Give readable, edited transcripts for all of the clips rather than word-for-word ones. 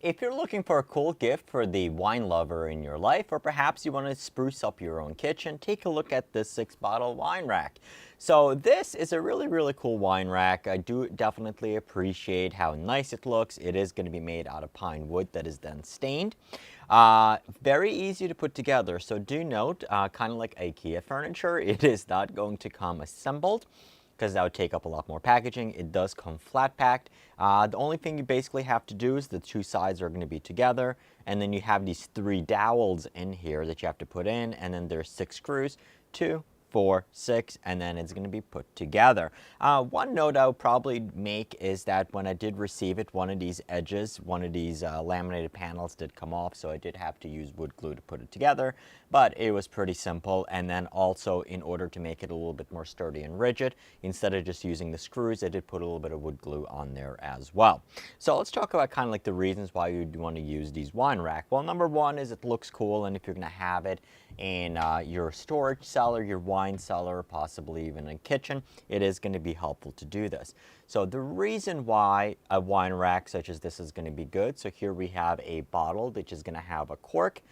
If you're looking for a cool gift for the wine lover in your life, or perhaps you want to spruce up your own kitchen, take a look at this 6-bottle wine rack. So this is a really cool wine rack. I do definitely appreciate how nice it looks. It is going to be made out of pine wood that is then stained. Very easy to put together. So do note, kind of like IKEA furniture, it is not going to come assembled, because that would take up a lot more packaging. It does come flat packed. The only thing you basically have to do is the two sides are going to be together, and then you have these 3 dowels in here that you have to put in, and then there's 6 screws, 2, 4, 6, and then it's going to be put together. One note I would probably make is that when I did receive it, one of these edges, one of these laminated panels did come off, so I did have to use wood glue to put it together, but it was pretty simple. And then also, in order to make it a little bit more sturdy and rigid, instead of just using the screws, I did put a little bit of wood glue on there as well. So let's talk about kind of like the reasons why you'd want to use these wine rack. Well, number one is it looks cool, and if you're going to have it in your storage cellar, your wine cellar, possibly even a kitchen, it is going to be helpful to do this. So the reason why a wine rack such as this is going to be good, so here we have a bottle which is going to have a cork.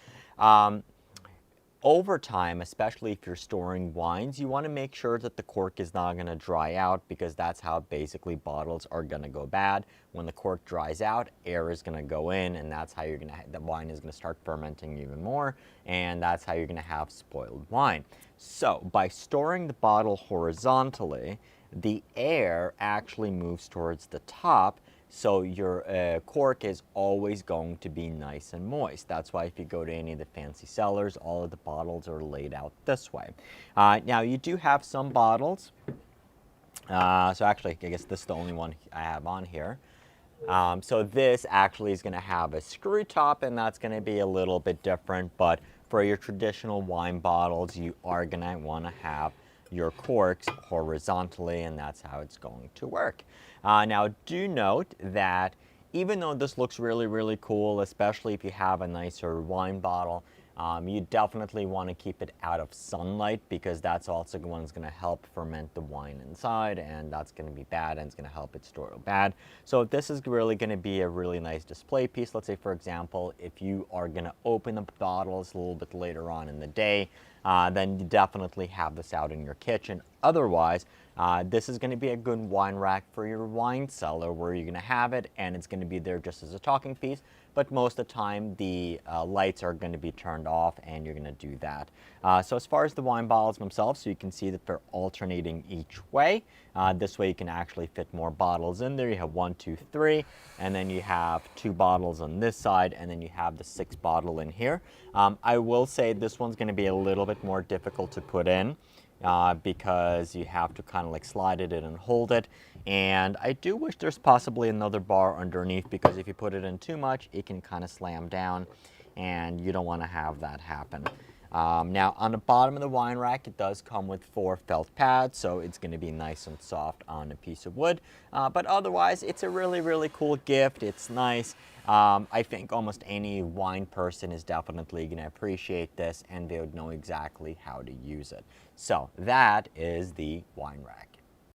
Over time, especially if you're storing wines, you want to make sure that the cork is not going to dry out, because that's how basically bottles are going to go bad. When the cork dries out, air is going to go in, and that's how you're going to the wine is going to start fermenting even more, and that's how you're going to have spoiled wine. So by storing the bottle horizontally, the air actually moves towards the top, so your cork is always going to be nice and moist. That's why if you go to any of the fancy cellars, all of the bottles are laid out this way. Now you do have some bottles, so actually I guess this is the only one I have on here. So this actually is going to have a screw top, and that's going to be a little bit different, but for your traditional wine bottles, you are going to want to have your corks horizontally, and that's how it's going to work. Now do note that even though this looks really cool, especially if you have a nicer wine bottle, you definitely want to keep it out of sunlight, because that's also what's going to help ferment the wine inside, and that's going to be bad, and it's going to help it store bad. So this is really going to be a really nice display piece. Let's say, for example, if you are going to open the bottles a little bit later on in the day, then you definitely have this out in your kitchen. Otherwise, this is going to be a good wine rack for your wine cellar, where you're going to have it, and it's going to be there just as a talking piece. But most of the time, the lights are going to be turned off, and you're going to do that. So as far as the wine bottles themselves, so you can see that they're alternating each way. This way you can actually fit more bottles in there. You have 1, 2, 3, and then you have 2 bottles on this side, and then you have the 6th bottle in here. I will say this one's going to be a little bit more difficult to put in, because you have to kind of like slide it in and hold it. And I do wish there's possibly another bar underneath, because if you put it in too much, it can kind of slam down, and you don't want to have that happen. Now on the bottom of the wine rack, it does come with 4 felt pads, so it's going to be nice and soft on a piece of wood. But otherwise, it's a really cool gift. It's nice. I think almost any wine person is definitely going to appreciate this, and they would know exactly how to use it. So that is the wine rack.